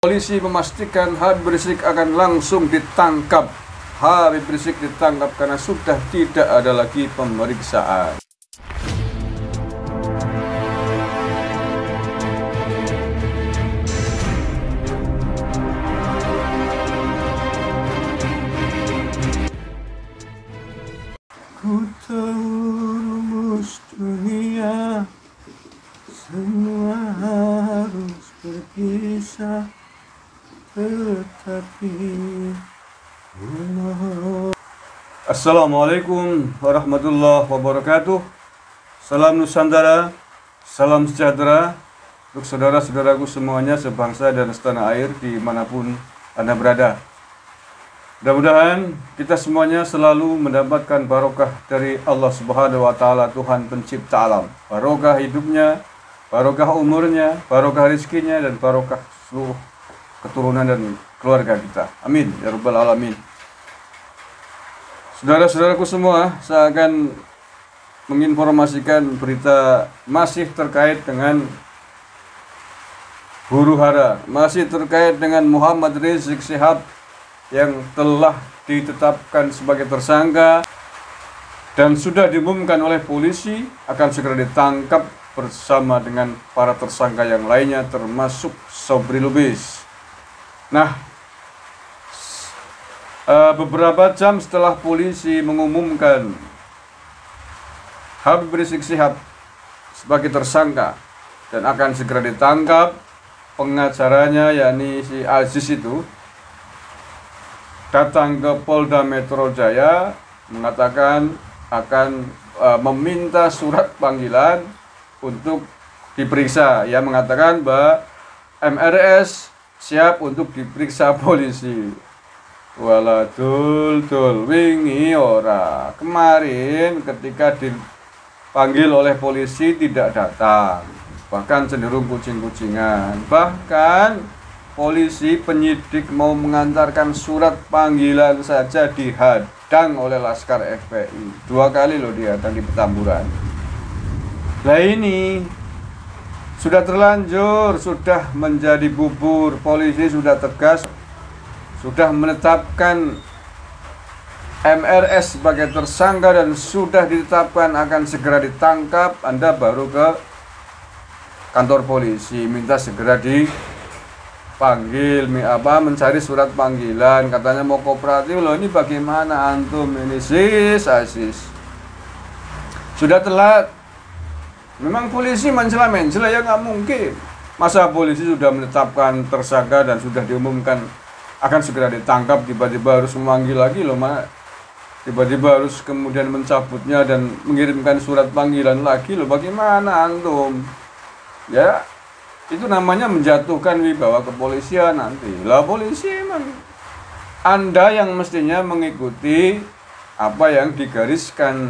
Polisi memastikan Habib Rizik akan langsung ditangkap. Habib Rizik ditangkap karena sudah tidak ada lagi pemeriksaan. Ku tahu rumus dunia, semua harus berpisah, tetapi Assalamualaikum warahmatullahi wabarakatuh. Salam Nusantara, salam sejahtera untuk saudara-saudaraku semuanya sebangsa dan setanah air dimanapun Anda berada. Mudah-mudahan kita semuanya selalu mendapatkan barokah dari Allah Subhanahu wa Ta'ala, Tuhan pencipta alam. Barokah hidupnya, barokah umurnya, barokah rezekinya, dan barokah seluruh keturunan dan keluarga kita. Amin ya rabbal alamin. Saudara-saudaraku semua, saya akan menginformasikan berita masih terkait dengan huru hara, masih terkait dengan Muhammad Rizik Syihab yang telah ditetapkan sebagai tersangka dan sudah diumumkan oleh polisi akan segera ditangkap bersama dengan para tersangka yang lainnya termasuk Sobri Lubis. Nah, beberapa jam setelah polisi mengumumkan Habib Rizik Syihab sebagai tersangka dan akan segera ditangkap, pengacaranya yakni si Aziz itu datang ke Polda Metro Jaya mengatakan akan meminta surat panggilan untuk diperiksa. Ia mengatakan bahwa MRS siap untuk diperiksa polisi. Waladul wingi ora. Kemarin ketika dipanggil oleh polisi tidak datang, bahkan cenderung kucing-kucingan. Bahkan polisi penyidik mau mengantarkan surat panggilan saja dihadang oleh Laskar FPI. 2 kali loh dia datang di Petamburan. Nah ini sudah terlanjur, sudah menjadi bubur. Polisi sudah tegas, sudah menetapkan MRS sebagai tersangka dan sudah ditetapkan akan segera ditangkap. Anda baru ke kantor polisi minta segera dipanggil, mencari surat panggilan, katanya mau kooperatif. Loh ini bagaimana antum ini Aziz? Sudah telat. Memang polisi mencela-mencela ya, nggak mungkin. Masa polisi sudah menetapkan tersangka dan sudah diumumkan akan segera ditangkap, tiba-tiba harus memanggil lagi loh, tiba-tiba harus kemudian mencabutnya dan mengirimkan surat panggilan lagi loh, bagaimana antum? Ya, itu namanya menjatuhkan wibawa kepolisian nanti. Lah polisi emang Anda yang mestinya mengikuti apa yang digariskan,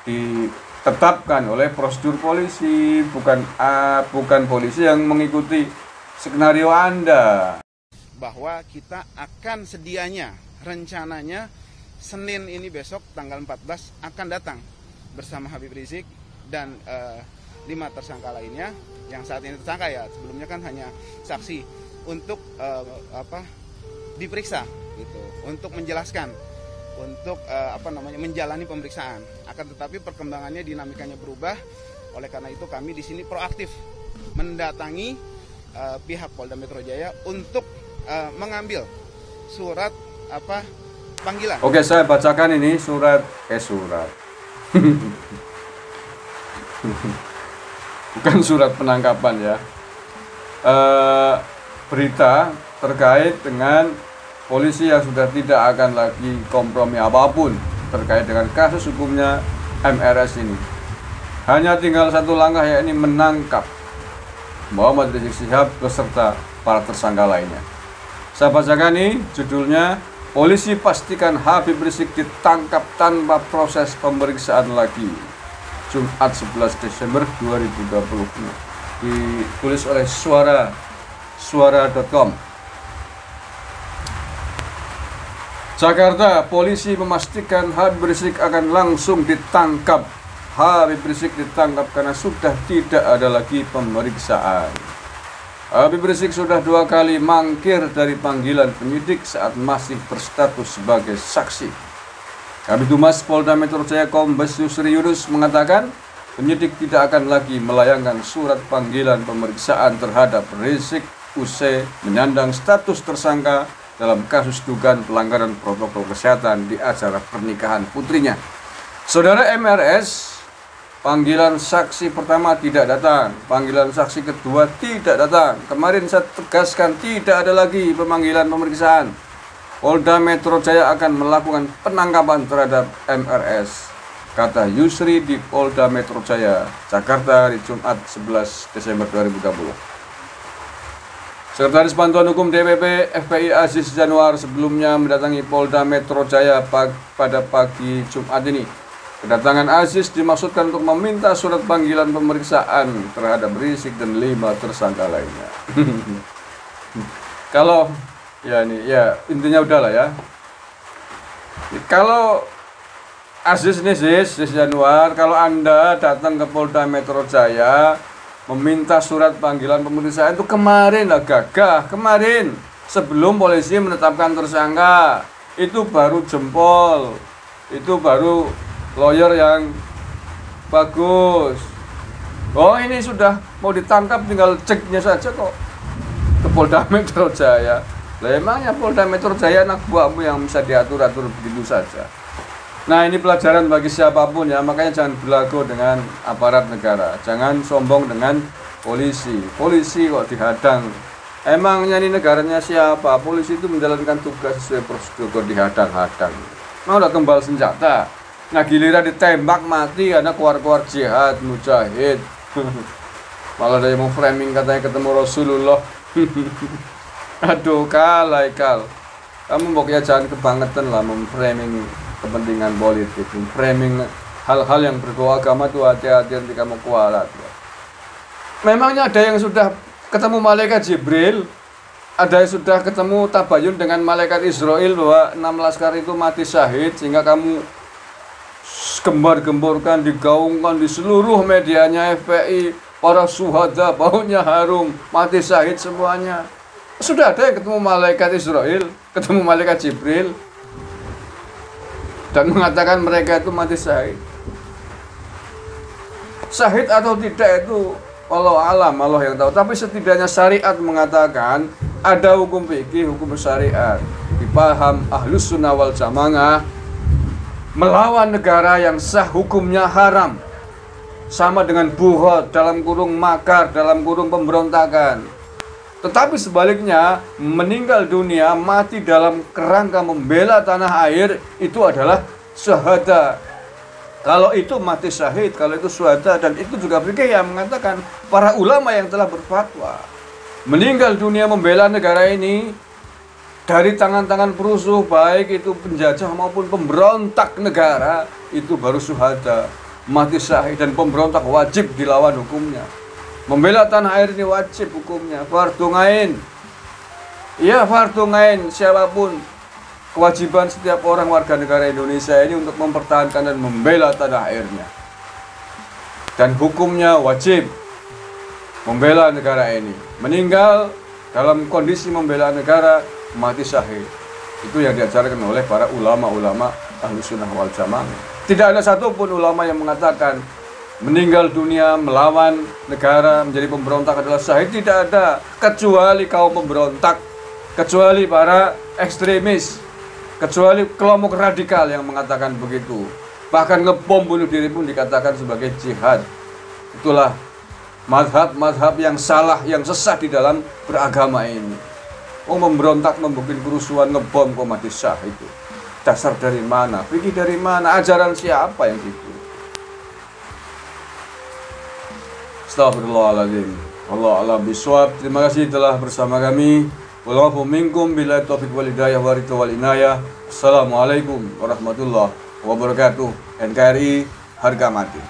ditetapkan oleh prosedur polisi, bukan polisi yang mengikuti skenario Anda. Bahwa kita akan sedianya, rencananya Senin ini besok tanggal 14 akan datang bersama Habib Rizik dan 5 tersangka lainnya yang saat ini tersangka ya, sebelumnya kan hanya saksi, untuk diperiksa gitu, untuk menjelaskan, untuk menjalani pemeriksaan. Akan tetapi perkembangannya, dinamikanya berubah. Oleh karena itu kami di sini proaktif mendatangi pihak Polda Metro Jaya untuk mengambil surat panggilan. Oke, saya bacakan ini surat. Bukan surat penangkapan ya. Berita terkait dengan polisi yang sudah tidak akan lagi kompromi apapun terkait dengan kasus hukumnya MRS ini. Hanya tinggal satu langkah, yakni menangkap Muhammad Rizik Syihab beserta para tersangka lainnya. Saya bacakan ini judulnya, polisi pastikan Habib Rizik ditangkap tanpa proses pemeriksaan lagi. Jumat 11 Desember 2020. Ditulis oleh suara.com. Jakarta, polisi memastikan Habib Rizik akan langsung ditangkap. Habib Rizik ditangkap karena sudah tidak ada lagi pemeriksaan. Habib Rizik sudah 2 kali mangkir dari panggilan penyidik saat masih berstatus sebagai saksi. Kabid Humas Polda Metro Jaya Kombes Yusri Yunus mengatakan penyidik tidak akan lagi melayangkan surat panggilan pemeriksaan terhadap Rizik usai menyandang status tersangka dalam kasus dugaan pelanggaran protokol kesehatan di acara pernikahan putrinya. Saudara MRS, panggilan saksi pertama tidak datang, panggilan saksi kedua tidak datang. Kemarin saya tegaskan tidak ada lagi pemanggilan pemeriksaan. Polda Metro Jaya akan melakukan penangkapan terhadap MRS, kata Yusri di Polda Metro Jaya, Jakarta hari Jumat 11 Desember 2020. Sekretaris Bantuan Hukum DPP FPI Aziz Januar sebelumnya mendatangi Polda Metro Jaya pada pagi Jumat ini. Kedatangan Aziz dimaksudkan untuk meminta surat panggilan pemeriksaan terhadap Rizik dan 5 tersangka lainnya. Kalau ya ini ya intinya udahlah ya. Kalau Aziz Januar, kalau Anda datang ke Polda Metro Jaya meminta surat panggilan pemeriksaan itu kemarin lah, gagah kemarin sebelum polisi menetapkan tersangka, itu baru jempol, itu baru lawyer yang bagus. Oh ini sudah mau ditangkap tinggal ceknya saja kok ke Polda Metro Jaya. Lah emangnya Polda Metro Jaya anak buahmu yang bisa diatur-atur begitu saja. Nah ini pelajaran bagi siapapun ya, makanya jangan berlagu dengan aparat negara, jangan sombong dengan polisi. Polisi kok dihadang, emangnya ini negaranya siapa? Polisi itu menjalankan tugas sesuai prosedur, kok dihadang-hadang. Mau udah kembal senjata, nah giliran ditembak mati karena keluar-keluar jihad, mujahid. Malah ada yang mau framing katanya ketemu Rasulullah. Aduh kal, kamu pokoknya jangan kebangetan lah memframing kepentingan politik, framing hal-hal yang berbau agama tuh hati-hati nanti kamu kualat. Memangnya ada yang sudah ketemu malaikat Jibril, ada yang sudah ketemu tabayun dengan malaikat Israel bahwa 6 laskar itu mati syahid, sehingga kamu gembar-gemborkan, digaungkan di seluruh medianya FPI, para syuhada baunya harum, mati syahid semuanya. Sudah ada yang ketemu malaikat Israel, ketemu malaikat Jibril, dan mengatakan mereka itu mati syahid. Syahid atau tidak itu Allah yang tahu. Tapi setidaknya syariat mengatakan ada hukum fikih, hukum syariat. Dipaham Ahlus Sunnah wal Jamaah, melawan negara yang sah hukumnya haram, sama dengan buhot, dalam kurung makar, dalam kurung pemberontakan. Tetapi sebaliknya, meninggal dunia, mati dalam kerangka membela tanah air, itu adalah syahada. Kalau itu mati syahid, kalau itu syahada, dan itu juga fikih yang mengatakan para ulama yang telah berfatwa. Meninggal dunia membela negara ini dari tangan-tangan perusuh, baik itu penjajah maupun pemberontak negara, itu baru syahada, mati syahid, dan pemberontak wajib dilawan hukumnya. Membela tanah air ini wajib hukumnya, fardhu ain. Ya, fardhu ain, siapapun, kewajiban setiap orang warga negara Indonesia ini untuk mempertahankan dan membela tanah airnya. Dan hukumnya wajib membela negara ini. Meninggal dalam kondisi membela negara, mati syahid. Itu yang diajarkan oleh para ulama-ulama Ahlus Sunnah wal Jamaah. Tidak ada satupun ulama yang mengatakan meninggal dunia melawan negara menjadi pemberontak adalah syahid. Tidak ada, kecuali kaum pemberontak, kecuali para ekstremis, kecuali kelompok radikal yang mengatakan begitu. Bahkan ngebom bunuh diri pun dikatakan sebagai jihad. Itulah mazhab yang salah, yang sesat di dalam beragama ini. Oh, memberontak, membuat kerusuhan, ngebom kok mati syahid itu. Dasar dari mana? Fikih dari mana? Ajaran siapa yang gitu? Astagfirullahaladzim. Allah a'lam bishawab. Terima kasih telah bersama kami. Wallahu minkum bila taufiq wal hidayah wa ridha wal inayah. Assalamualaikum warahmatullahi wabarakatuh. NKRI harga mati.